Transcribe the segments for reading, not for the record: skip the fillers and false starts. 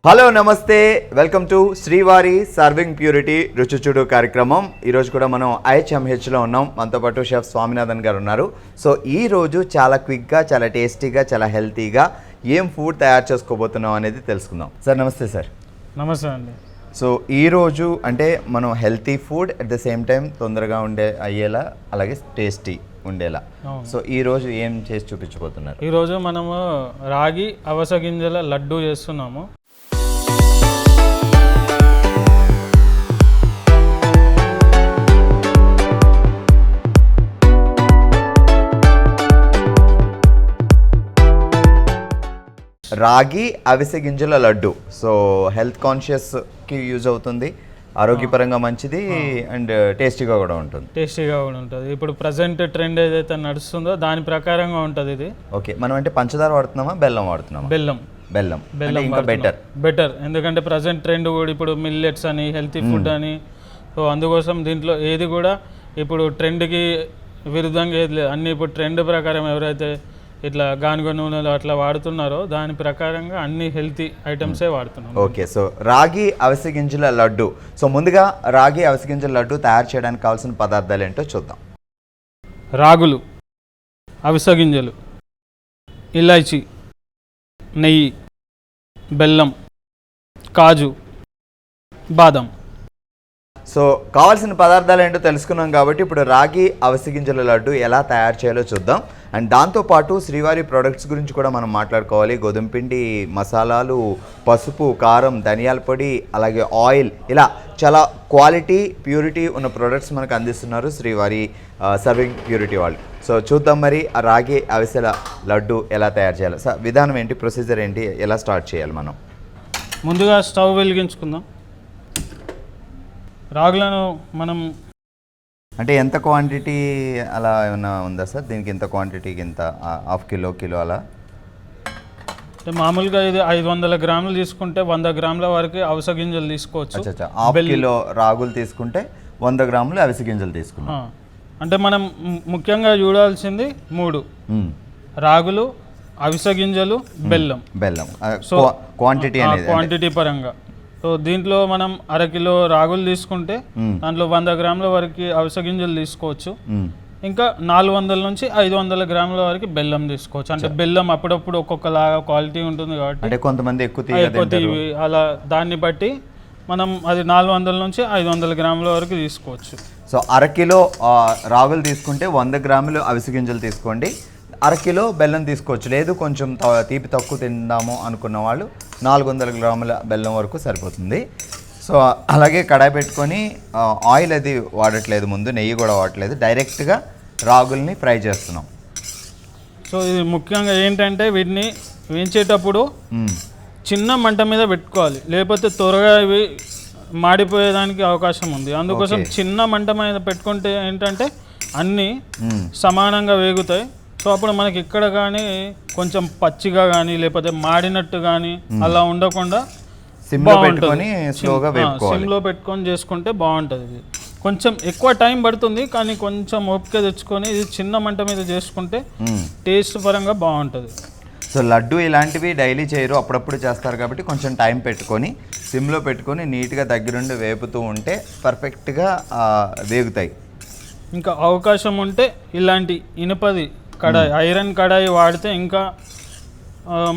Hello నమస్తే, welcome to శ్రీవారి serving purity రుచి చూడు కార్యక్రమం. ఈరోజు కూడా మనం IHMHలో ఉన్నాం. మనతో పాటు షెఫ్ స్వామినాథన్ గారు ఉన్నారు. సో ఈరోజు చాలా క్విక్గా, చాలా టేస్టీగా, చాలా హెల్తీగా ఏం ఫుడ్ తయారు చేసుకోబోతున్నాం అనేది తెలుసుకుందాం. సార్ నమస్తే. సార్ నమస్తే అండి. సో ఈరోజు అంటే మనం healthy food at the same time తొందరగా అయ్యేలా, అలాగే టేస్టీ ఉండేలా. సో ఈరోజు ఏం చేసి చూపించబోతున్నారు? ఈరోజు మనము రాగి అవస గింజల లడ్డు చేస్తున్నాము. రాగి అవిసె గింజల లడ్డు. సో హెల్త్ కాన్షియస్కి యూజ్ అవుతుంది, ఆరోగ్యపరంగా మంచిది అండ్ టేస్టీగా కూడా ఉంటుంది. ఇప్పుడు ప్రజెంట్ ట్రెండ్ ఏదైతే నడుస్తుందో దాని ప్రకారంగా ఉంటుంది ఇది. ఓకే, మనం అంటే పంచదార వాడుతున్నామా, బెల్లం వాడుతున్నామా? బెల్లం ఇంకా బెటర్. ఎందుకంటే ప్రజెంట్ ట్రెండ్ కూడా ఇప్పుడు మిల్లెట్స్ అని, హెల్తీ ఫుడ్ అని. సో అందుకోసం దీంట్లో ఏది కూడా ఇప్పుడు ట్రెండ్కి విరుద్ధంగా ఏది లేదు. అన్ని ఇప్పుడు ట్రెండ్ ప్రకారం ఎవరైతే ఇట్లా గానుగ నూనెలు అట్లా వాడుతున్నారో దాని ప్రకారంగా అన్ని హెల్తీ ఐటమ్సే వాడుతున్నాం. ఓకే, సో రాగి అవిసె గింజల లడ్డు. సో ముందుగా రాగి అవిసె గింజల లడ్డు తయారు చేయడానికి కావాల్సిన పదార్థాలు ఏంటో చూద్దాం. రాగులు, అవిసె గింజలు, ఇలాచీ, నెయ్యి, బెల్లం, కాజు, బాదం. సో కావాల్సిన పదార్థాలు ఏంటో తెలుసుకున్నాం కాబట్టి ఇప్పుడు రాగి అవిసె గింజల లడ్డు ఎలా తయారు చేయాలో చూద్దాం. అండ్ దాంతోపాటు శ్రీవారి ప్రోడక్ట్స్ గురించి కూడా మనం మాట్లాడుకోవాలి. గోధుమ పిండి, మసాలాలు, పసుపు, కారం, ధనియాల పొడి, అలాగే ఆయిల్, ఇలా చాలా క్వాలిటీ, ప్యూరిటీ ఉన్న ప్రోడక్ట్స్ మనకు అందిస్తున్నారు శ్రీవారి సర్వింగ్ ప్యూరిటీ వాళ్ళు. సో చూద్దాం మరి ఆ రాగి అవిసెల లడ్డు ఎలా తయారు చేయాలి. సో విధానం ఏంటి, ప్రొసీజర్ ఏంటి, ఎలా స్టార్ట్ చేయాలి మనం? ముందుగా స్టవ్ వెలిగించుకుందాం. రాగులను మనం అంటే ఎంత క్వాంటిటీ అలా ఏమైనా ఉందా సార్? దీనికి ఎంత క్వాంటిటీకి ఎంత, హాఫ్ కిలో అలా? అంటే మామూలుగా ఇది 500 గ్రాములు తీసుకుంటే 100 గ్రాముల వరకు అవిసె గింజలు తీసుకోవచ్చు. హాఫ్ కిలో రాగులు తీసుకుంటే 100 గ్రాములు అవిసె గింజలు తీసుకున్నాం. అంటే మనం ముఖ్యంగా చూడాల్సింది 3: రాగులు, అవిసె గింజలు, బెల్లం. సో క్వాంటిటీ పరంగా. సో దీంట్లో మనం అరకిలో రాగులు తీసుకుంటే దాంట్లో 100 గ్రాముల వరకు అవిసె గింజలు తీసుకోవచ్చు. ఇంకా 400 నుంచి 500 గ్రాముల వరకు బెల్లం తీసుకోవచ్చు. అంటే బెల్లం అప్పుడప్పుడు ఒక్కొక్కలాగా క్వాలిటీ ఉంటుంది కాబట్టి, అంటే కొంతమంది ఎక్కువ అలా దాన్ని బట్టి మనం అది 400 నుంచి 500 గ్రాముల వరకు తీసుకోవచ్చు. సో అరకిలో రాగులు తీసుకుంటే 100 గ్రాములు అవిసె గింజలు తీసుకోండి. అరకిలో బెల్లం తీసుకోవచ్చు. లేదు కొంచెం తీపి తక్కువ తిందాము అనుకున్న వాళ్ళు 400 గ్రాముల బెల్లం వరకు సరిపోతుంది. సో అలాగే కడాయి పెట్టుకొని ఆయిల్ అది వాడట్లేదు, ముందు నెయ్యి కూడా వాడట్లేదు, డైరెక్ట్గా రాగుల్ని ఫ్రై చేస్తున్నాం. సో ఇది ముఖ్యంగా ఏంటంటే వీటిని వేయించేటప్పుడు చిన్న మంట మీద పెట్టుకోవాలి, లేకపోతే త్వరగా ఇవి మాడిపోయేదానికి అవకాశం ఉంది. అందుకోసం చిన్న మంట మీద పెట్టుకుంటే ఏంటంటే అన్నీ సమానంగా వేగుతాయి. సో అప్పుడు మనకి ఇక్కడ కానీ కొంచెం పచ్చిగా కానీ లేకపోతే మాడినట్టు కానీ అలా ఉండకుండా సిమ్లో పెట్టుకొని చేసుకుంటే బాగుంటుంది. కొంచెం ఎక్కువ టైం పడుతుంది కానీ కొంచెం ఓపిక తెచ్చుకొని ఇది చిన్న మంట మీద చేసుకుంటే టేస్ట్ పరంగా బాగుంటుంది. సో లడ్డు ఇలాంటివి డైలీ చేయరు, అప్పుడప్పుడు చేస్తారు కాబట్టి కొంచెం టైం పెట్టుకొని సిమ్లో పెట్టుకొని నీట్గా దగ్గరుండి వేపుతూ ఉంటే పర్ఫెక్ట్గా వేగుతాయి. ఇంకా అవకాశం ఉంటే ఇలాంటి ఇనుపది కడాయి, ఐరన్ కడాయి వాడితే ఇంకా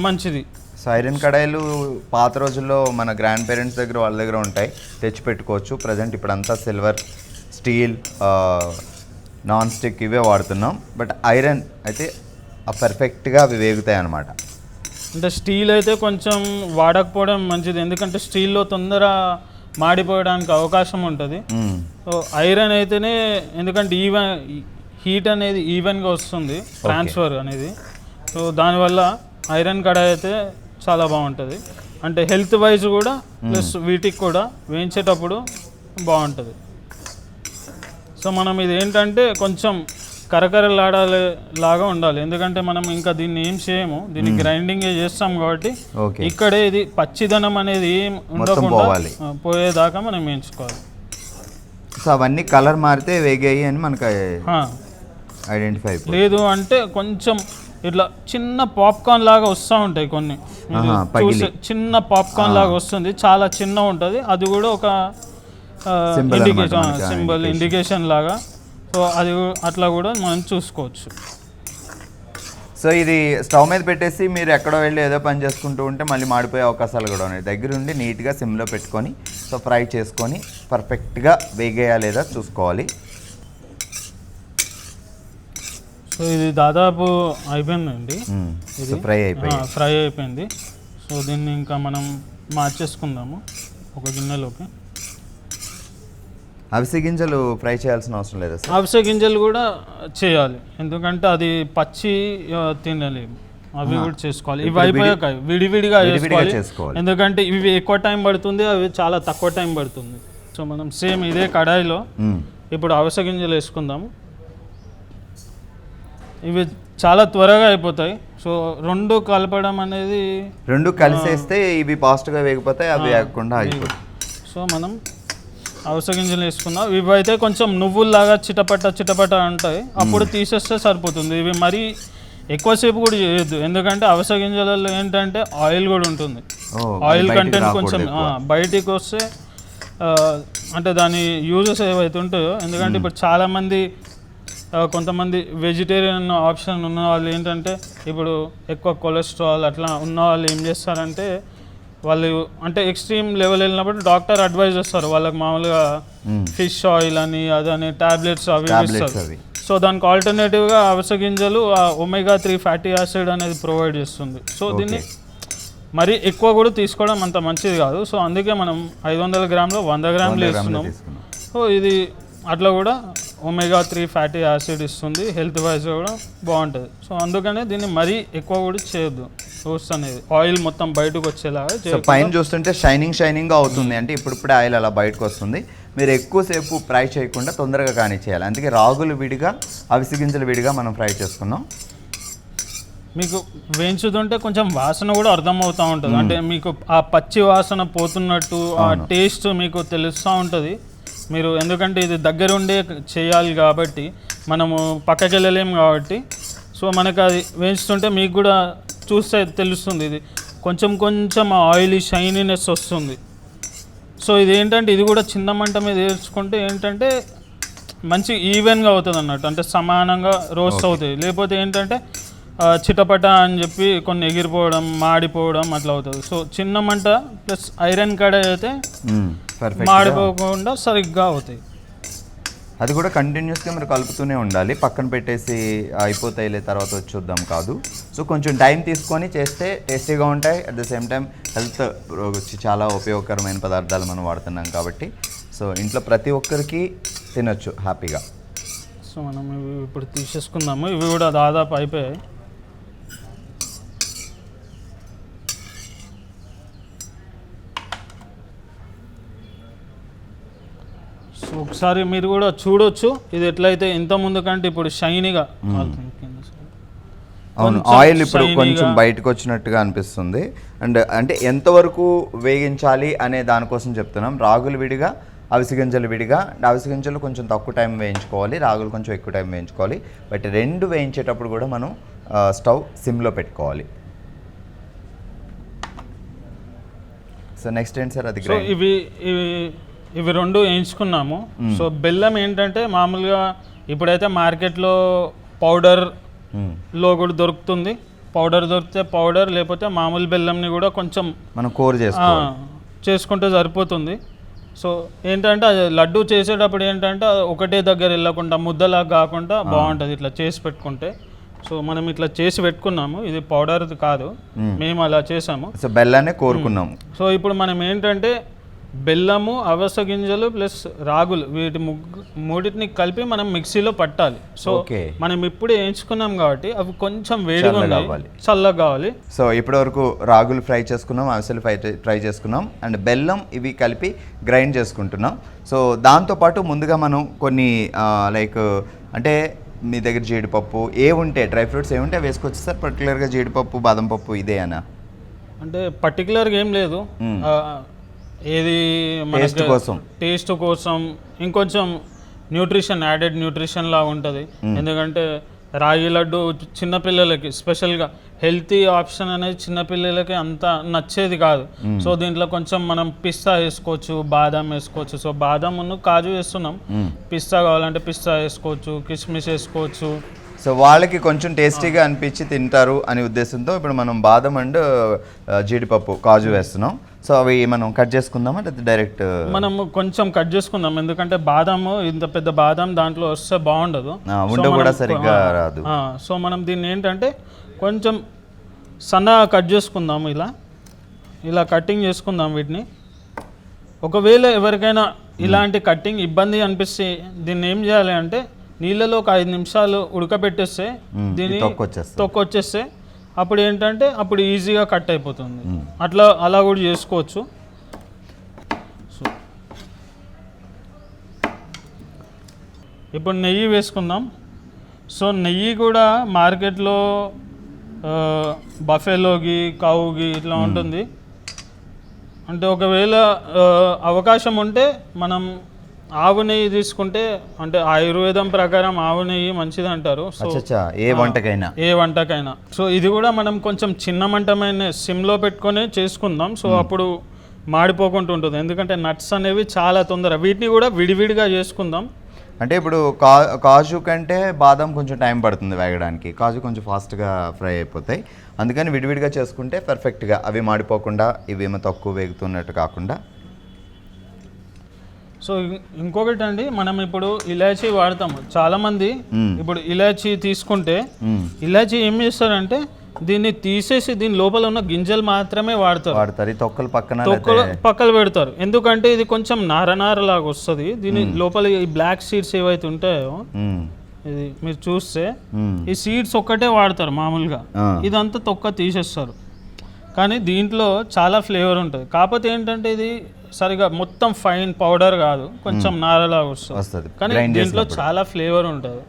మంచిది. సో ఐరన్ కడాయిలు పాత రోజుల్లో మన గ్రాండ్ పేరెంట్స్ దగ్గర, వాళ్ళ దగ్గర ఉంటాయి, తెచ్చి పెట్టుకోవచ్చు. ప్రజెంట్ ఇప్పుడంతా సిల్వర్, స్టీల్, నాన్ స్టిక్ ఇవే వాడుతున్నాం. బట్ ఐరన్ అయితే పర్ఫెక్ట్గా అవి వేగుతాయి అన్నమాట. అంటే స్టీల్ అయితే కొంచెం వాడకపోవడం మంచిది, ఎందుకంటే స్టీల్లో తొందర మాడిపోయడానికి అవకాశం ఉంటుంది. సో ఐరన్ అయితేనే, ఎందుకంటే హీట్ అనేది ఈవెన్గా వస్తుంది, ట్రాన్స్ఫర్ అనేది. సో దానివల్ల ఐరన్ కడాయి అయితే చాలా బాగుంటుంది. అంటే హెల్త్ వైజ్ కూడా ప్లస్ వీటికి కూడా వేయించేటప్పుడు బాగుంటుంది. సో మనం ఇది ఏంటంటే కొంచెం కరకరలాడేలాగా ఉండాలి, ఎందుకంటే మనం ఇంకా దీన్ని ఏం చేయము, దీన్ని గ్రైండింగే చేస్తాం కాబట్టి ఇక్కడే ఇది పచ్చిదనం అనేది ఏం ఉండకుండా పోయేదాకా మనం వేయించుకోవాలి. సో అవన్నీ కలర్ మారితే వేగాయి అని మనకు ఐడెంటిఫై. లేదు అంటే కొంచెం ఇట్లా చిన్న పాప్కార్న్ లాగా వస్తూ ఉంటాయి కొన్ని, మీరు చూసే చిన్న పాప్కార్న్ లాగా వస్తుంది, చాలా చిన్న ఉంటుంది. అది కూడా ఒక ఇండికేషన్ లాగా. సో అది అట్లా కూడా మనం చూసుకోవచ్చు. సో ఇది స్టవ్ మీద పెట్టేసి మీరు ఎక్కడో వెళ్ళి ఏదో పని చేసుకుంటూ ఉంటే మళ్ళీ మాడిపోయే అవకాశాలు కూడా ఉన్నాయి. దగ్గరుండి నీట్గా సిమ్లో పెట్టుకొని సో ఫ్రై చేసుకొని పర్ఫెక్ట్గా వేగేయా లేదా చూసుకోవాలి. సో ఇది దాదాపు అయిపోయిందండి, ఇది ఫ్రై అయిపోయింది. సో దీన్ని ఇంకా మనం మార్చేసుకుందాము ఒక గిన్నెలోకి. అవిసె గింజలు ఫ్రై చేయాల్సిన అవసరం లేదా సార్? అవిసె గింజలు కూడా చేయాలి, ఎందుకంటే అది పచ్చి తినలేము, అవి కూడా చేసుకోవాలి. ఇవి అయిపోయాక విడివిడిగా చేసుకోవాలి, ఎందుకంటే ఇవి ఎక్కువ టైం పడుతుంది, అవి చాలా తక్కువ టైం పడుతుంది. సో మనం సేమ్ ఇదే కడాయిలో ఇప్పుడు అవిసె గింజలు వేసుకుందాము. ఇవి చాలా త్వరగా అయిపోతాయి. సో రెండు కలపడం అనేది, రెండు కలిసేస్తే ఇవి ఫాస్ట్గా వేగిపోతాయి, అవి వేగకుండా అయిపోతాయి. సో మనం అవిసె గింజలు వేసుకుందాం. ఇవి అయితే కొంచెం నువ్వుల్లాగా చిటపట ఉంటాయి, అప్పుడు తీసేస్తే సరిపోతుంది. ఇవి మరీ ఎక్కువసేపు కూడా చేయొద్దు, ఎందుకంటే అవిసె గింజలలో ఏంటంటే ఆయిల్ కూడా ఉంటుంది. ఆయిల్ కంటెంట్ కొంచెం బయటికి వస్తే అంటే దాని యూజెస్ ఏవైతే ఉంటాయో, ఎందుకంటే ఇప్పుడు చాలామంది కొంతమంది వెజిటేరియన్ ఆప్షన్ ఉన్న వాళ్ళు ఏంటంటే ఇప్పుడు ఎక్కువ కొలెస్ట్రాల్ అట్లా ఉన్న వాళ్ళు ఏం చేస్తారంటే, వాళ్ళు అంటే ఎక్స్ట్రీమ్ లెవెల్ వెళ్ళినప్పుడు డాక్టర్ అడ్వైజ్ చేస్తారు వాళ్ళకి మామూలుగా ఫిష్ ఆయిల్ అని అదని టాబ్లెట్స్ అవి ఇస్తారు. సో దానికి ఆల్టర్నేటివ్గా అవిసె గింజలు ఒమేగా 3 ఫ్యాటీ యాసిడ్ అనేది ప్రొవైడ్ చేస్తుంది. సో దీన్ని మరీ ఎక్కువ కూడా తీసుకోవడం అంత మంచిది కాదు. సో అందుకే మనం 500 గ్రాములు 100 గ్రాములు వేస్తున్నాం. సో ఇది అట్లా కూడా ఒమేగా 3 ఫ్యాటీ యాసిడ్ ఇస్తుంది, హెల్త్ వైజ్ కూడా బాగుంటుంది. సో అందుకనే దీన్ని మరీ ఎక్కువ కూడా చేయొద్దు. రోస్ట్ అనేది ఆయిల్ మొత్తం బయటకు వచ్చేలాగా. పైన చూస్తుంటే షైనింగ్గా అవుతుంది, అంటే ఇప్పుడిప్పుడే ఆయిల్ అలా బయటకు వస్తుంది. మీరు ఎక్కువసేపు ఫ్రై చేయకుండా తొందరగా కానీ చేయాలి. అందుకే రాగులు విడిగా అవిసె గింజలు విడిగా మనం ఫ్రై చేసుకున్నాం. మీకు వేయించుతుంటే కొంచెం వాసన కూడా అర్థమవుతూ ఉంటుంది, అంటే మీకు ఆ పచ్చి వాసన పోతున్నట్టు ఆ టేస్ట్ మీకు తెలుస్తూ ఉంటుంది. మీరు ఎందుకంటే ఇది దగ్గరుండే చేయాలి కాబట్టి, మనము పక్కకి వెళ్ళలేము కాబట్టి, సో మనకు అది వేయించుతుంటే మీకు కూడా చూస్తే తెలుస్తుంది. ఇది కొంచెం ఆయిలీ షైనీనెస్ వస్తుంది. సో ఇది ఏంటంటే ఇది కూడా చిన్న మంట మీద వేసుకుంటే ఏంటంటే మంచి ఈవెన్గా అవుతుంది అన్నట్టు, అంటే సమానంగా రోస్ట్ అవుతాయి. లేకపోతే ఏంటంటే చిటపట అని చెప్పి కొన్ని ఎగిరిపోవడం, మాడిపోవడం అట్లా అవుతుంది. సో చిన్న మంట ప్లస్ ఐరన్ కడాయి అయితే మాడిపోకుండా సరిగ్గా అవుతాయి. అది కూడా కంటిన్యూస్గా మీరు కలుపుతూనే ఉండాలి, పక్కన పెట్టేసి అయిపోతాయిలే తర్వాత వచ్చి చూద్దాం కాదు. సో కొంచెం టైం తీసుకొని చేస్తే టేస్టీగా ఉంటాయి. At the same time health చాలా ఉపయోగకరమైన పదార్థాలు మనం వాడుతున్నాం కాబట్టి, సో ఇంట్లో ప్రతి ఒక్కరికి తినొచ్చు హ్యాపీగా. సో మనం ఇవి ఇప్పుడు తీసేసుకుందాము. ఇవి కూడా దాదాపు అయిపోయాయి. సో ఒకసారి మీరు కూడా చూడొచ్చు ఇది ఎట్లయితే ఇంత ముందు కంటే ఇప్పుడు షైనీగా. అవును, ఆయిల్ ఇప్పుడు కొంచెం బయటకు వచ్చినట్టుగా అనిపిస్తుంది. అండ్ అంటే ఎంతవరకు వేగించాలి అనే దానికోసం చెప్తున్నాం. రాగులు విడిగా అవిసె గింజలు విడిగా. అవిసె గింజలు కొంచెం తక్కువ టైం వేయించుకోవాలి, రాగులు కొంచెం ఎక్కువ టైం వేయించుకోవాలి. బట్ రెండు వేయించేటప్పుడు కూడా మనం స్టవ్ సిమ్లో పెట్టుకోవాలి. సో నెక్స్ట్ ఏంటి సార్ అది? సో ఇవి రెండు వేయించుకున్నాము. సో బెల్లం ఏంటంటే మామూలుగా ఇప్పుడైతే మార్కెట్లో పౌడర్లో కూడా దొరుకుతుంది. పౌడర్ దొరికితే పౌడర్, లేకపోతే మామూలు బెల్లంని కూడా కొంచెం మనం కోర్ చేసుకుంటే సరిపోతుంది. సో ఏంటంటే అది లడ్డు చేసేటప్పుడు ఏంటంటే ఒకటే దగ్గర వెళ్ళకుండా ముద్దలా కాకుండా బాగుంటుంది ఇట్లా చేసి పెట్టుకుంటే. సో మనం ఇట్లా చేసి పెట్టుకున్నాము, ఇది పౌడర్ కాదు, మేము అలా చేసాము. సో బెల్లాన్ని కోరుకున్నాము. సో ఇప్పుడు మనం ఏంటంటే బెల్లము, అవిసె గింజలు ప్లస్ రాగులు వీటి మూడింటిని కలిపి మనం మిక్సీలో పట్టాలి. సో మనం ఇప్పుడు వేయించుకున్నాం కాబట్టి అవి కొంచెం వేడిగా కావాలి, చల్లగా కావాలి. సో ఇప్పటి వరకు రాగులు ఫ్రై చేసుకున్నాం, అవిసెలు ఫ్రై చేసుకున్నాం, అండ్ బెల్లం ఇవి కలిపి గ్రైండ్ చేసుకుంటున్నాం. సో దాంతోపాటు ముందుగా మనం కొన్ని లైక్ అంటే మీ దగ్గర జీడిపప్పు ఉంటే డ్రై ఫ్రూట్స్ ఏముంటే వేసుకోవచ్చు సార్? పర్టికులర్గా జీడిపప్పు, బాదం పప్పు ఇదే అనా? అంటే పర్టికులర్గా ఏం లేదు, ఏది టేస్ట్ కోసం ఇంకొంచెం యాడెడ్ న్యూట్రిషన్ లాగా ఉంటుంది. ఎందుకంటే రాగి లడ్డు చిన్నపిల్లలకి స్పెషల్గా హెల్తీ ఆప్షన్ అనేది చిన్నపిల్లలకి అంత నచ్చేది కాదు. సో దీంట్లో కొంచెం మనం పిస్తా వేసుకోవచ్చు, బాదం వేసుకోవచ్చు. సో బాదం కాజు వేస్తున్నాం, పిస్తా కావాలంటే పిస్తా వేసుకోవచ్చు, కిస్మిస్ వేసుకోవచ్చు. సో వాళ్ళకి కొంచెం టేస్టీగా అనిపించి తింటారు అనే ఉద్దేశంతో ఇప్పుడు మనం బాదం అండ్ జీడిపప్పు కాజు వేస్తున్నాం. సో అవి మనం కట్ చేసుకుందామా లేదా డైరెక్ట్? మనం కొంచెం కట్ చేసుకుందాం, ఎందుకంటే బాదం ఇంత పెద్ద బాదం దాంట్లో వస్తే బాగుండదు, ఉండ కూడా సరిగ్గా రాదు. సో మనం దీన్ని ఏంటంటే కొంచెం సన్నగా కట్ చేసుకుందాం, ఇలా కటింగ్ చేసుకుందాం వీటిని. ఒకవేళ ఎవరికైనా ఇలాంటి కటింగ్ ఇబ్బంది అనిపిస్తే దీన్ని ఏం చేయాలి అంటే నీళ్ళలో ఒక 5 నిమిషాలు ఉడకబెట్టేస్తే దీన్ని తొక్కొచ్చేస్తే అప్పుడు ఏంటంటే అప్పుడు ఈజీగా కట్ అయిపోతుంది. అలా కూడా చేసుకోవచ్చు. సో ఇప్పుడు నెయ్యి వేసుకుందాం. సో నెయ్యి కూడా మార్కెట్లో బఫెలోకి కౌకి ఇట్లా ఉంటుంది. అంటే ఒకవేళ అవకాశం ఉంటే మనం ఆవు నెయ్యి తీసుకుంటే, అంటే ఆయుర్వేదం ప్రకారం ఆవు నెయ్యి మంచిది అంటారు. సో ఏ వంటకైనా సో ఇది కూడా మనం కొంచెం చిన్న మంటమైన సిమ్లో పెట్టుకొని చేసుకుందాం. సో అప్పుడు మాడిపోకుండా ఉంటుంది, ఎందుకంటే నట్స్ అనేవి చాలా తొందర. వీటిని కూడా విడివిడిగా చేసుకుందాం. అంటే ఇప్పుడు కాజు కంటే బాదం కొంచెం టైం పడుతుంది వేగడానికి, కాజు కొంచెం ఫాస్ట్గా ఫ్రై అయిపోతాయి. అందుకని విడివిడిగా చేసుకుంటే పర్ఫెక్ట్గా అవి మాడిపోకుండా ఇవేమో తక్కువ వేగుతున్నట్టు కాకుండా. సో ఇంకొకటి అండి, మనం ఇప్పుడు ఇలాచీ వాడతాము. చాలామంది ఇప్పుడు ఇలాచీ తీసుకుంటే ఇలాచీ ఏం చేస్తారంటే దీన్ని తీసేసి దీని లోపల ఉన్న గింజలు మాత్రమే వాడతారు. తొక్కలు పక్కన పెడతారు. ఎందుకంటే ఇది కొంచెం నార లాగా వస్తుంది. దీని లోపల ఈ బ్లాక్ సీడ్స్ ఏవైతే ఉంటాయో ఇది మీరు చూస్తే ఈ సీడ్స్ ఒక్కటే వాడతారు మామూలుగా, ఇదంతా తొక్క తీసేస్తారు. కానీ దీంట్లో చాలా ఫ్లేవర్ ఉంటుంది. కాకపోతే ఏంటంటే ఇది సరిగా మొత్తం ఫైన్ పౌడర్ కాదు, కొంచెం నారలాగా వస్తుంది. కానీ దీంట్లో చాలా ఫ్లేవర్ ఉంటుంది.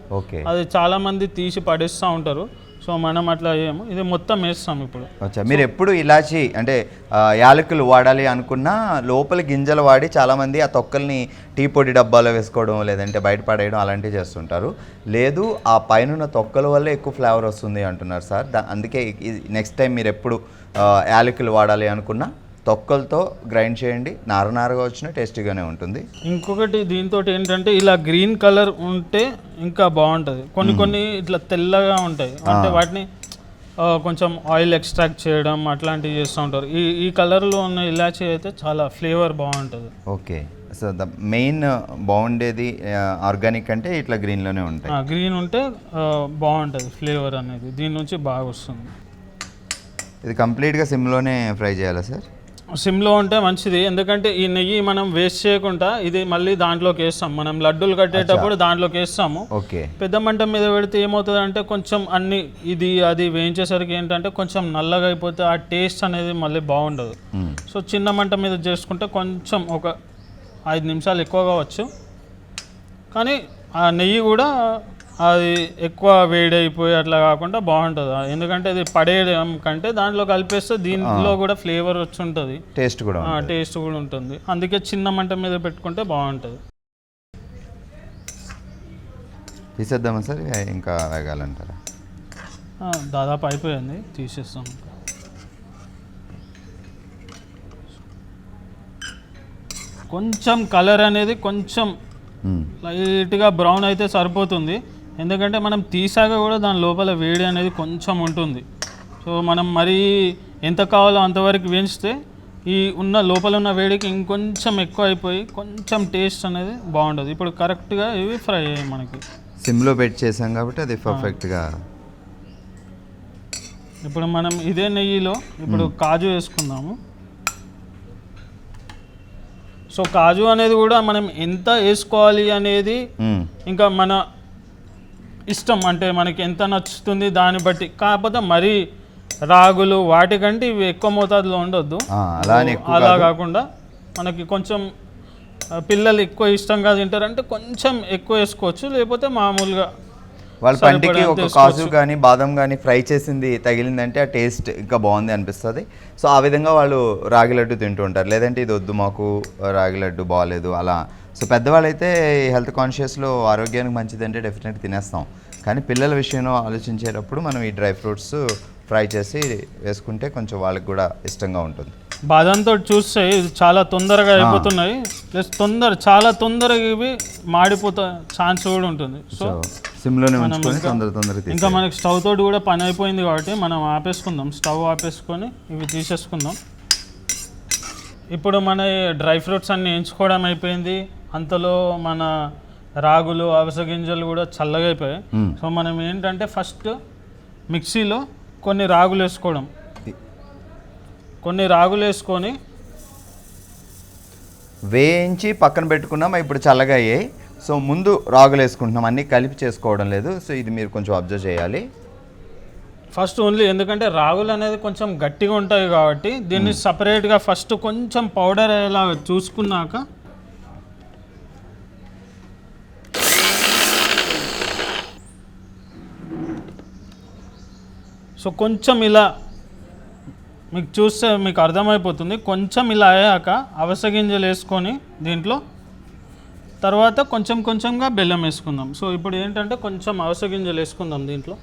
అది చాలా మంది తీసి పడేస్తూ ఉంటారు. సో మనం అట్లా చేయము, ఇది మొత్తం వేస్తాం ఇప్పుడు. మీరు ఎప్పుడు ఇలాచి అంటే యాలకులు వాడాలి అనుకున్నా లోపల గింజలు వాడి చాలామంది ఆ తొక్కల్ని టీ పొడి డబ్బాలో వేసుకోవడం లేదంటే బయట పడేయడం అలాంటివి చేస్తుంటారు. లేదు ఆ పైన తొక్కల వల్ల ఎక్కువ ఫ్లేవర్ వస్తుంది అంటున్నారు సార్. అందుకే నెక్స్ట్ టైం మీరు ఎప్పుడు యాలకులు వాడాలి అనుకున్నా తొక్కలతో గ్రైండ్ చేయండి, నారగా వచ్చినా టేస్టీగానే ఉంటుంది. ఇంకొకటి దీంతో ఏంటంటే ఇలా గ్రీన్ కలర్ ఉంటే ఇంకా బాగుంటుంది. కొన్ని ఇట్లా తెల్లగా ఉంటాయి, అంటే వాటిని కొంచెం ఆయిల్ ఎక్స్ట్రాక్ట్ చేయడం అట్లాంటివి చేస్తూ ఉంటారు. ఈ కలర్లో ఉన్న ఇలాచీ అయితే చాలా ఫ్లేవర్ బాగుంటుంది. ఓకే, సో ద మెయిన్ బాగుండేది ఆర్గానిక్ అంటే ఇట్లా గ్రీన్లోనే ఉంటాయి. గ్రీన్ ఉంటే బాగుంటుంది, ఫ్లేవర్ అనేది దీని నుంచి బాగా వస్తుంది. ఇది కంప్లీట్గా సిమ్లోనే ఫ్రై చేయాలా సార్? సిమ్లో ఉంటే మంచిది, ఎందుకంటే ఈ నెయ్యి మనం వేస్ట్ చేయకుండా ఇది మళ్ళీ దాంట్లోకి వేస్తాం. మనం లడ్డూలు కట్టేటప్పుడు దాంట్లోకి వేస్తాము. ఓకే, పెద్ద మంట మీద పెడితే ఏమవుతుంది అంటే కొంచెం అన్ని ఇది అది వేయించేసరికి ఏంటంటే కొంచెం నల్లగా అయిపోతే ఆ టేస్ట్ అనేది మళ్ళీ బాగుండదు. సో చిన్న మంట మీద చేసుకుంటే కొంచెం ఒక 5 నిమిషాలు ఎక్కువ కావచ్చు, కానీ ఆ నెయ్యి కూడా అది ఎక్కువ వేడైపోయి అట్లా కాకుండా బాగుంటుంది. ఎందుకంటే ఇది పడేయడం కంటే దాంట్లో కలిపేస్తే దీంట్లో కూడా ఫ్లేవర్ వచ్చి ఉంటుంది, టేస్ట్ కూడా ఉంటుంది. అందుకే చిన్న మంట మీద పెట్టుకుంటే బాగుంటుంది. తీసేద్దామా సార్, ఇంకా వేగాలంటారా? దాదాపు అయిపోయింది, తీసేస్తాం. కొంచెం కలర్ అనేది కొంచెం లైట్గా బ్రౌన్ అయితే సరిపోతుంది, ఎందుకంటే మనం తీసాక కూడా దాని లోపల వేడి అనేది కొంచెం ఉంటుంది. సో మనం మరీ ఎంత కావాలో అంతవరకు వేయించితే ఈ లోపల ఉన్న వేడికి ఇంకొంచెం ఎక్కువ అయిపోయి కొంచెం టేస్ట్ అనేది బాగుంటుంది. ఇప్పుడు కరెక్ట్గా ఇవి ఫ్రై అయ్యాయి, మనకి సిమ్లో పెట్టి చేసాం కాబట్టి అది పర్ఫెక్ట్గా. ఇప్పుడు మనం ఇదే నెయ్యిలో ఇప్పుడు కాజు వేసుకుందాము. సో కాజు అనేది కూడా మనం ఎంత వేసుకోవాలి అనేది ఇంకా మన ఇష్టం, అంటే మనకి ఎంత నచ్చుతుంది దాన్ని బట్టి. కాకపోతే మరీ రాగులు వాటికంటే ఇవి ఎక్కువ మోతాదులో ఉండొద్దు. అలా కాకుండా మనకి కొంచెం పిల్లలు ఎక్కువ ఇష్టంగా తింటారంటే కొంచెం ఎక్కువ వేసుకోవచ్చు, లేకపోతే మామూలుగా వాళ్ళ పంటికి ఒక కాజు కానీ బాదం కానీ ఫ్రై చేసింది తగిలిందంటే ఆ టేస్ట్ ఇంకా బాగుంది అనిపిస్తుంది. సో ఆ విధంగా వాళ్ళు రాగి లడ్డు తింటూ ఉంటారు. లేదంటే ఇది వద్దు మాకు రాగి లడ్డు బాగాలేదు అలా. సో పెద్దవాళ్ళు అయితే హెల్త్ కాన్షియస్లో ఆరోగ్యానికి మంచిదంటే డెఫినెట్గా తినేస్తాం. కానీ పిల్లల విషయంలో ఆలోచించేటప్పుడు మనం ఈ డ్రై ఫ్రూట్స్ ఫ్రై చేసి వేసుకుంటే కొంచెం వాళ్ళకి కూడా ఇష్టంగా ఉంటుంది. బాదంతో చూస్తే ఇది చాలా తొందరగా అయిపోతున్నాయి, ప్లస్ చాలా తొందరగా ఇవి మాడిపోతా ఛాన్స్ కూడా ఉంటుంది. సో సిమ్లోనే ఉంచుకొని తొందరగా ఇంకా మనకి స్టవ్ తోటి కూడా పని అయిపోయింది కాబట్టి మనం ఆపేసుకుందాం, స్టవ్ ఆపేసుకొని ఇవి తీసేసుకుందాం. ఇప్పుడు మన డ్రై ఫ్రూట్స్ అన్నీ ఎంచుకోవడం అయిపోయింది, అంతలో మన రాగులు అవిసె గింజలు కూడా చల్లగా అయిపోయాయి. సో మనం ఏంటంటే ఫస్ట్ మిక్సీలో కొన్ని రాగులు వేసుకోవడం, కొన్ని రాగులు వేసుకొని వేయించి పక్కన పెట్టుకున్నాం. ఇప్పుడు చల్లగా అయ్యాయి. సో ముందు రాగులు వేసుకుంటున్నాం, అన్నీ కలిపి చేసుకోవడం లేదు. సో ఇది మీరు కొంచెం అబ్జర్వ్ చేయాలి. ఫస్ట్ ఓన్లీ ఎందుకంటే రాగులు అనేది కొంచెం గట్టిగా ఉంటాయి కాబట్టి దీన్ని సపరేట్గా ఫస్ట్ కొంచెం పౌడర్ అయ్యేలా చూసుకున్నాక సో కొంచెం ఇలా మీకు చూస్తే మీకు అర్థమైపోతుంది. కొంచెం ఇలా అయ్యాక అవిసె గింజలు వేసుకొని దీంట్లో తర్వాత కొంచెం కొంచెంగా బెల్లం వేసుకుందాం. సో ఇప్పుడు ఏంటంటే కొంచెం అవిసె గింజలు వేసుకుందాం దీంట్లో.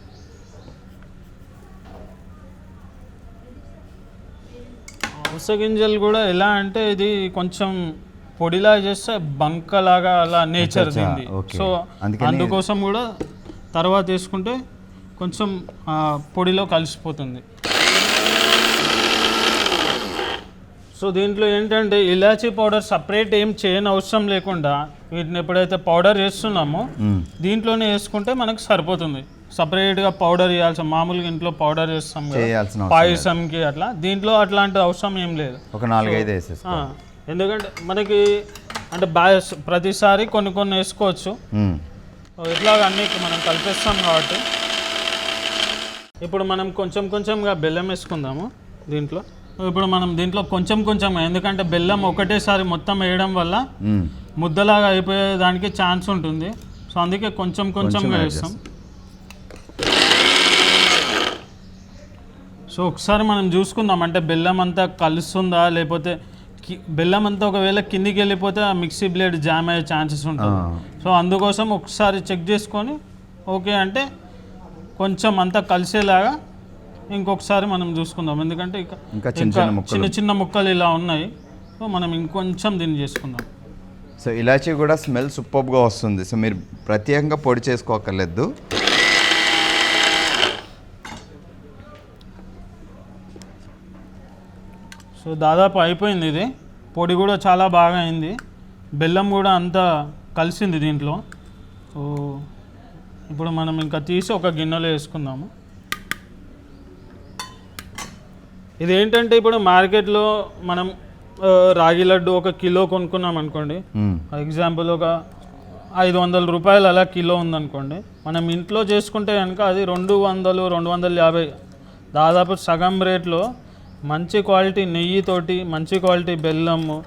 అవిసె గింజలు కూడా ఎలా అంటే ఇది కొంచెం పొడిలా చేస్తే బంకలాగా అలా నేచర్ దీన్ని. సో అందుకోసం కూడా తర్వాత వేసుకుంటే కొంచెం పొడిలో కలిసిపోతుంది. సో దీంట్లో ఏంటంటే ఇలాచీ పౌడర్ సపరేట్ ఏం చేయని అవసరం లేకుండా వీటిని ఎప్పుడైతే పౌడర్ చేస్తున్నామో దీంట్లోనే వేసుకుంటే మనకు సరిపోతుంది. సపరేట్గా పౌడర్ వేయాల్సిన, మామూలుగా ఇంట్లో పౌడర్ చేస్తాం పాయసంకి అట్లా, దీంట్లో అట్లాంటి అవసరం ఏం లేదు. ఒక 4-5 వేసేసి, ఎందుకంటే మనకి అంటే ప్రతిసారి కొన్ని కొన్ని వేసుకోవచ్చు, ఇట్లాగా అన్నీ మనం కలిపేస్తాం కాబట్టి. ఇప్పుడు మనం కొంచెం కొంచెంగా బెల్లం వేసుకుందాము దీంట్లో. ఇప్పుడు మనం దీంట్లో కొంచెం కొంచెంగా, ఎందుకంటే బెల్లం ఒకటేసారి మొత్తం వేయడం వల్ల ముద్దలాగా అయిపోయేదానికి ఛాన్స్ ఉంటుంది. సో అందుకే కొంచెం కొంచెంగా వేస్తాం. సో ఒకసారి మనం చూసుకుందాం అంటే బెల్లం అంతా కలుస్తుందా, లేకపోతే బెల్లం అంతా ఒకవేళ కిందికి వెళ్ళిపోతే ఆ మిక్సీ బ్లేడ్ జామ్ అయ్యే ఛాన్సెస్ ఉంటుంది. సో అందుకోసం ఒకసారి చెక్ చేసుకొని ఓకే అంటే కొంచెం అంతా కలిసేలాగా ఇంకొకసారి మనం చూసుకుందాం. ఎందుకంటే ఇంకా చిన్న చిన్న ముక్కలు ఇలా ఉన్నాయి. సో మనం ఇంకొంచెం దీన్ని చేసుకుందాం. సో ఇలాచీ కూడా స్మెల్ సూపర్గా వస్తుంది. సో మీరు ప్రత్యేకంగా పొడి చేసుకోకర్లేదు. సో దాదాపు అయిపోయింది, ఇది పొడి కూడా చాలా బాగా అయింది, బెల్లం కూడా అంతా కలిసింది దీంట్లో. సో ఇప్పుడు మనం ఇంకా తీసి ఒక గిన్నెలో వేసుకుందాము. ఇది ఏంటంటే ఇప్పుడు మార్కెట్లో మనం రాగి లడ్డు 1 కిలో కొనుక్కున్నాం అనుకోండి, ఎగ్జాంపుల్ ఒక 500 రూపాయలు అలా కిలో ఉందనుకోండి. మనం ఇంట్లో చేసుకుంటే కనుక అది 200-250 దాదాపు సగం రేట్లో మంచి క్వాలిటీ నెయ్యితోటి మంచి క్వాలిటీ బెల్లము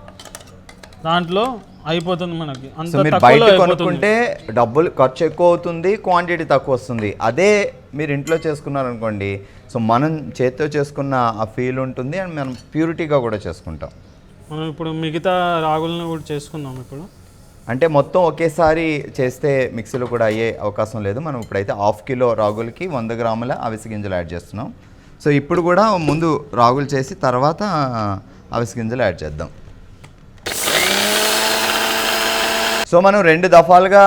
దాంట్లో అయిపోతుంది మనకి. అంత బయట కొనుక్కుంటే డబ్బులు ఖర్చు ఎక్కువ అవుతుంది, క్వాంటిటీ తక్కువ వస్తుంది. అదే మీరు ఇంట్లో చేసుకున్నారనుకోండి, సో మనం చేతితో చేసుకున్న ఆ ఫీల్ ఉంటుంది అండ్ మనం ప్యూరిటీగా కూడా చేసుకుంటాం. మనం ఇప్పుడు మిగతా రాగులను కూడా చేసుకుందాం. ఇప్పుడు అంటే మొత్తం ఒకేసారి చేస్తే మిక్సీలో కూడా అయ్యే అవకాశం లేదు. మనం ఇప్పుడైతే 1/2 కిలో రాగులకి 100 గ్రాముల అవిసె గింజలు యాడ్ చేస్తున్నాం. సో ఇప్పుడు కూడా ముందు రాగులు చేసి తర్వాత అవిసె గింజలు యాడ్ చేద్దాం. సో మనం 2 దఫాలుగా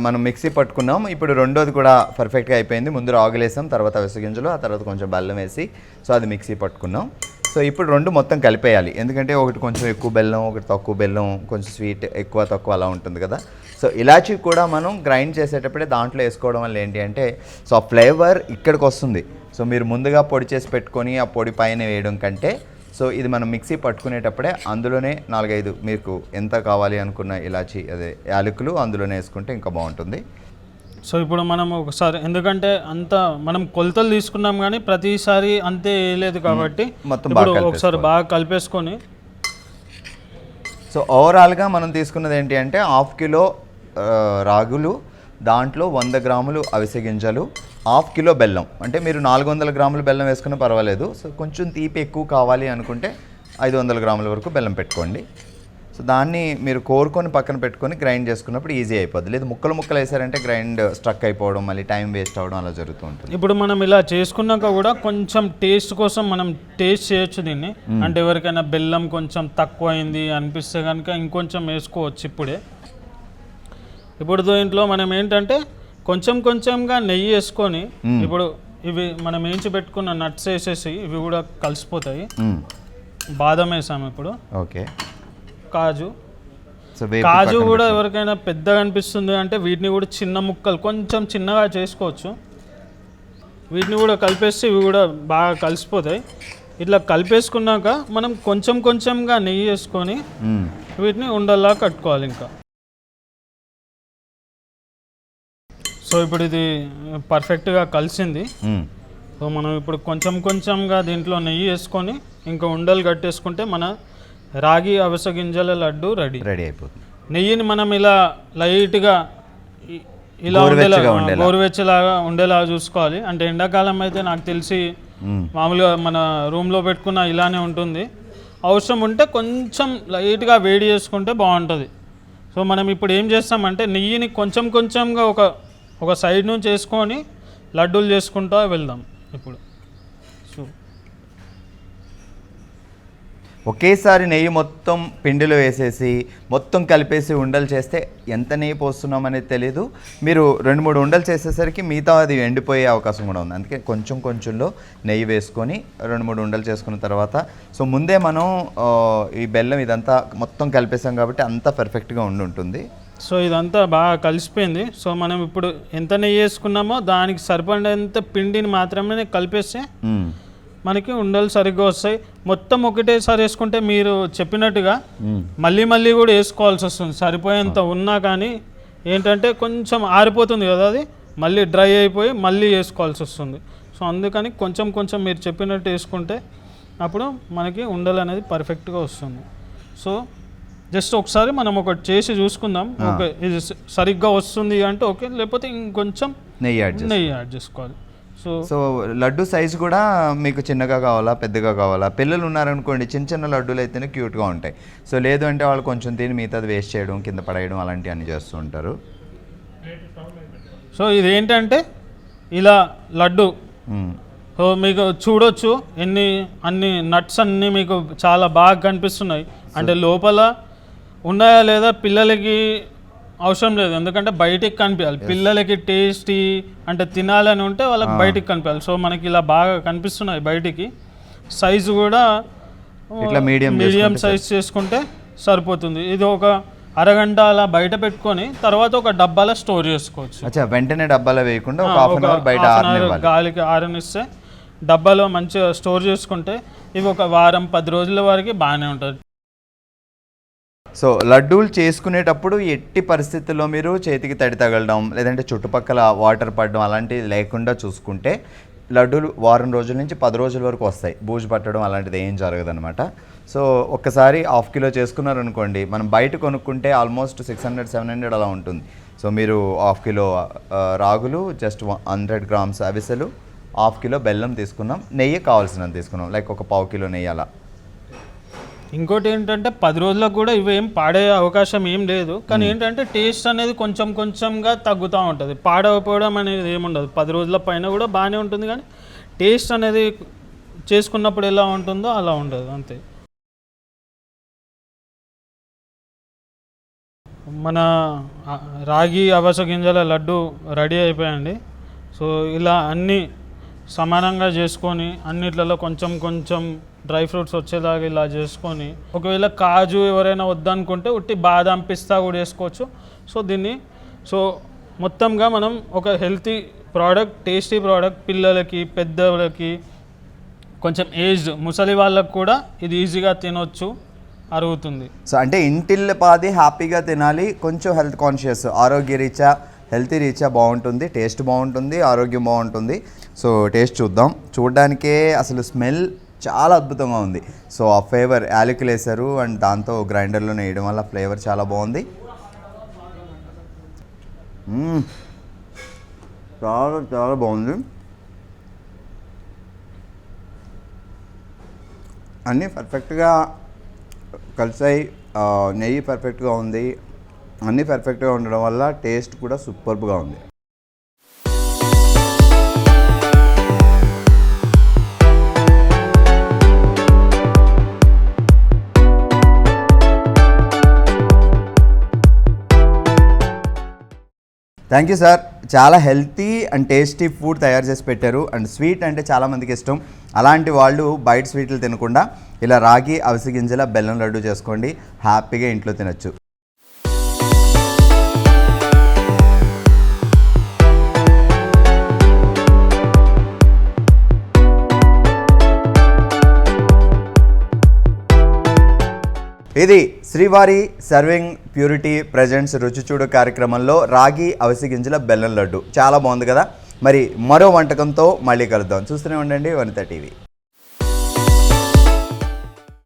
మనం మిక్సీ పట్టుకున్నాం. ఇప్పుడు రెండోది కూడా పర్ఫెక్ట్గా అయిపోయింది. ముందు రాగులు వేసాం, తర్వాత అవిసె గింజలు, ఆ తర్వాత కొంచెం బెల్లం వేసి సో అది మిక్సీ పట్టుకున్నాం. సో ఇప్పుడు 2 మొత్తం కలిపేయాలి. ఎందుకంటే ఒకటి కొంచెం ఎక్కువ బెల్లం, ఒకటి తక్కువ బెల్లం, కొంచెం స్వీట్ ఎక్కువ తక్కువ అలా ఉంటుంది కదా. సో ఇలాచీ కూడా మనం గ్రైండ్ చేసేటప్పుడే దాంట్లో వేసుకోవడం వల్ల ఏంటి అంటే సో ఆ ఫ్లేవర్ ఇక్కడికి వస్తుంది. సో మీరు ముందుగా పొడి చేసి పెట్టుకొని ఆ పొడి పైన వేయడం కంటే సో ఇది మనం మిక్సీ పట్టుకునేటప్పుడే అందులోనే 4-5 మీకు ఎంత కావాలి అనుకున్న ఇలాచీ అదే యాలకులు అందులోనే వేసుకుంటే ఇంకా బాగుంటుంది. సో ఇప్పుడు మనం ఒకసారి, ఎందుకంటే అంత మనం కొలతలు తీసుకున్నాం కానీ ప్రతిసారి అంతే వేయలేదు కాబట్టి మొత్తం ఒకసారి బాగా కలిపేసుకొని. సో ఓవరాల్గా మనం తీసుకున్నది ఏంటి అంటే 1/2 కిలో రాగులు, దాంట్లో 100 గ్రాములు అవిసె గింజలు, 1/2 కిలో బెల్లం. అంటే మీరు 400 గ్రాముల బెల్లం వేసుకున్నా పర్వాలేదు. సో కొంచెం తీపి ఎక్కువ కావాలి అనుకుంటే 500 గ్రాముల వరకు బెల్లం పెట్టుకోండి. సో దాన్ని మీరు కోరుకొని పక్కన పెట్టుకొని గ్రైండ్ చేసుకున్నప్పుడు ఈజీ అయిపోద్ది. లేదు ముక్కలు వేసారంటే గ్రైండ్ స్ట్రక్ అయిపోవడం, మళ్ళీ టైం వేస్ట్ అవ్వడం అలా జరుగుతూ ఉంటుంది. ఇప్పుడు మనం ఇలా చేసుకున్నాక కూడా కొంచెం టేస్ట్ కోసం మనం టేస్ట్ చేయొచ్చు దీన్ని. అంటే ఎవరికైనా బెల్లం కొంచెం తక్కువ అయింది అనిపిస్తే కనుక ఇంకొంచెం వేసుకోవచ్చు ఇప్పుడే. ఇప్పుడు దీంట్లో మనం ఏంటంటే కొంచెంగా నెయ్యి వేసుకొని ఇప్పుడు ఇవి మనం వేయించి పెట్టుకున్న నట్స్ వేసేసి ఇవి కూడా కలిసిపోతాయి. బాదం వేసాము ఇప్పుడు. ఓకే. కాజు కూడా ఎవరికైనా పెద్దగా అనిపిస్తుంది అంటే వీటిని కూడా చిన్న ముక్కలు కొంచెం చిన్నగా చేసుకోవచ్చు. వీటిని కూడా కలిపేస్తే ఇవి కూడా బాగా కలిసిపోతాయి. ఇట్లా కలిపేసుకున్నాక మనం కొంచెంగా నెయ్యి వేసుకొని వీటిని ఉండల్లా కట్టుకోవాలి ఇంకా. సో ఇప్పుడు ఇది పర్ఫెక్ట్గా కలిసింది. సో మనం ఇప్పుడు కొంచెంగా దీంట్లో నెయ్యి వేసుకొని ఇంకా ఉండలు కట్టేసుకుంటే మన రాగి అవిస గింజల లడ్డు రెడీ అయిపోతుంది. నెయ్యిని మనం ఇలా లైట్గా ఇలా గోరువెచ్చలాగా ఉండేలాగా చూసుకోవాలి. అంటే ఎండాకాలం అయితే నాకు తెలిసి మామూలుగా మన రూమ్లో పెట్టుకున్న ఇలానే ఉంటుంది. అవసరం ఉంటే కొంచెం లైట్గా వేడి చేసుకుంటే బాగుంటుంది. సో మనం ఇప్పుడు ఏం చేస్తామంటే నెయ్యిని కొంచెంగా ఒక సైడ్ నుంచి వేసుకొని లడ్డూలు చేసుకుంటూ వెళ్దాం ఇప్పుడు. సో ఒకేసారి నెయ్యి మొత్తం పిండిలో వేసేసి మొత్తం కలిపేసి ఉండలు చేస్తే ఎంత నెయ్యి పోస్తున్నాం అనేది తెలీదు. మీరు 2-3 ఉండలు చేసేసరికి మిగతా అది ఎండిపోయే అవకాశం కూడా ఉంది. అందుకే కొంచెంలో నెయ్యి వేసుకొని 2-3 ఉండలు చేసుకున్న తర్వాత సో ముందే మనం ఈ బెల్లం ఇదంతా మొత్తం కలిపేసాం కాబట్టి అంతా పర్ఫెక్ట్గా ఉంటుంది. సో ఇదంతా బాగా కలిసిపోయింది. సో మనం ఇప్పుడు ఎంత నెయ్యి వేసుకున్నామో దానికి సరిపడేంత పిండిని మాత్రమే కలిపేస్తే మనకి ఉండలు సరిగ్గా వస్తాయి. మొత్తం ఒకటేసారి వేసుకుంటే మీరు చెప్పినట్టుగా మళ్ళీ కూడా వేసుకోవాల్సి వస్తుంది. సరిపోయేంత ఉన్నా కానీ ఏంటంటే కొంచెం ఆరిపోతుంది కదా, అది మళ్ళీ డ్రై అయిపోయి మళ్ళీ వేసుకోవాల్సి వస్తుంది. సో అందుకని కొంచెం మీరు చెప్పినట్టు వేసుకుంటే అప్పుడు మనకి ఉండలు అనేది పర్ఫెక్ట్గా వస్తుంది. సో జస్ట్ ఒకసారి మనం ఒకటి చేసి చూసుకుందాం. ఓకే ఇది సరిగ్గా వస్తుంది అంటే ఓకే, లేకపోతే ఇంకొంచెం నెయ్యి యాడ్ చేసుకోవాలి. సో లడ్డు సైజు కూడా మీకు చిన్నగా కావాలా పెద్దగా కావాలా? పిల్లలు ఉన్నారనుకోండి చిన్న లడ్డూలు అయితేనే క్యూట్గా ఉంటాయి. సో లేదు అంటే వాళ్ళు కొంచెం తిని మిగతాది వేస్ట్ చేయడం, కింద పడేయడం అలాంటివి అన్నీ చేస్తూ ఉంటారు. సో ఇదేంటంటే ఇలా లడ్డు సో మీకు చూడొచ్చు అన్ని నట్స్ అన్నీ మీకు చాలా బాగా కనిపిస్తున్నాయి. అంటే లోపల ఉన్నాయా లేదా పిల్లలకి అవసరం లేదు, ఎందుకంటే బయటికి కనిపించాలి. పిల్లలకి టేస్టీ అంటే తినాలని ఉంటే వాళ్ళకి బయటికి కనిపించాలి. సో మనకి ఇలా బాగా కనిపిస్తున్నాయి బయటికి. సైజు కూడా ఇట్లా మీడియం సైజ్ చేసుకుంటే సరిపోతుంది. ఇది ఒక అరగంట అలా బయట పెట్టుకొని తర్వాత ఒక డబ్బాలో స్టోర్ చేసుకోవచ్చు. వెంటనే డబ్బాలో వేయకుండా ఒక హాఫ్ అన్ అవర్ బయట గాలికి ఆరనిస్తే డబ్బాలో మంచిగా స్టోర్ చేసుకుంటే ఇవి ఒక వారం 10 రోజుల వరకు బాగానే ఉంటుంది. సో లడ్డూలు చేసుకునేటప్పుడు ఎట్టి పరిస్థితుల్లో మీరు చేతికి తడి తగలడం లేదంటే చుట్టుపక్కల వాటర్ పడడం అలాంటివి లేకుండా చూసుకుంటే లడ్డూలు వారం రోజుల నుంచి 10 రోజుల వరకు వస్తాయి. బూజు పట్టడం అలాంటిది ఏం జరగదనమాట. సో ఒక్కసారి హాఫ్ కిలో చేసుకున్నారనుకోండి, మనం బయట కొనుక్కుంటే ఆల్మోస్ట్ 600-700 అలా ఉంటుంది. సో మీరు హాఫ్ కిలో రాగులు, జస్ట్ 100 గ్రామ్స్ అవిసెలు, హాఫ్ కిలో బెల్లం తీసుకున్నాం, నెయ్యి కావాల్సినంత తీసుకున్నాం, లైక్ ఒక పావు కిలో నెయ్యి అలా. ఇంకోటి ఏంటంటే 10 రోజులకు కూడా ఇవేం పాడే అవకాశం ఏం లేదు. కానీ ఏంటంటే టేస్ట్ అనేది కొంచెంగా తగ్గుతూ ఉంటుంది. పాడైపోవడం అనేది ఏముండదు. 10 రోజుల పైన కూడా బాగానే ఉంటుంది, కానీ టేస్ట్ అనేది చేసుకున్నప్పుడు ఎలా ఉంటుందో అలా ఉండదు, అంతే. మన రాగి అవిసె గింజల లడ్డు రెడీ అయిపోయాయండి. సో ఇలా అన్నీ సమానంగా చేసుకొని అన్నిట్లలో కొంచెం డ్రై ఫ్రూట్స్ వచ్చేలాగా ఇలా చేసుకొని, ఒకవేళ కాజు ఎవరైనా వద్దనుకుంటే ఉట్టి బాదాం పిస్తా కూడా వేసుకోవచ్చు. సో మొత్తంగా మనం ఒక హెల్తీ ప్రోడక్ట్, టేస్టీ ప్రోడక్ట్ పిల్లలకి, పెద్దలకి, కొంచెం ఏజ్డ్ ముసలి వాళ్ళకు కూడా ఇది ఈజీగా తినొచ్చు, అరుగుతుంది. సో అంటే ఇంటిల్లి పాది హ్యాపీగా తినాలి, కొంచెం హెల్త్ కాన్షియస్, ఆరోగ్య రీత్యా హెల్తీ రీత్యా బాగుంటుంది, టేస్ట్ బాగుంటుంది, ఆరోగ్యం బాగుంటుంది. సో టేస్ట్ చూద్దాం. చూడడానికే అసలు స్మెల్ చాలా అద్భుతంగా ఉంది. సో ఆ ఫ్లేవర్ యాలకులు వేశారు అండ్ దాంతో గ్రైండర్లో వేయడం వల్ల ఫ్లేవర్ చాలా బాగుంది. చాలా బాగుంది. అన్నీ పర్ఫెక్ట్గా కలిసాయి. నెయ్యి పర్ఫెక్ట్గా ఉంది, అన్నీ పర్ఫెక్ట్గా ఉండడం వల్ల టేస్ట్ కూడా సూపర్గా ఉంది. Thank you sir. చాలా హెల్తీ అండ్ టేస్టీ ఫుడ్ తయారు చేసి పెట్టారు. అండ్ స్వీట్ అంటే చాలామందికి ఇష్టం. అలాంటి వాళ్ళు బయట స్వీట్లు తినకుండా ఇలా రాగి అవిసె గింజల బెల్లం లడ్డు చేసుకోండి, హ్యాపీగా ఇంట్లో తినచ్చు. ఇది శ్రీవారి సర్వింగ్ ప్యూరిటీ ప్రజెంట్స్ రుచి చూడు కార్యక్రమంలో రాగి అవిసె గింజల బెల్లం లడ్డు. చాలా బాగుంది కదా. మరి మరో వంటకంతో మళ్ళీ కలుద్దాం. చూస్తూనే ఉండండి వనిత టీవీ.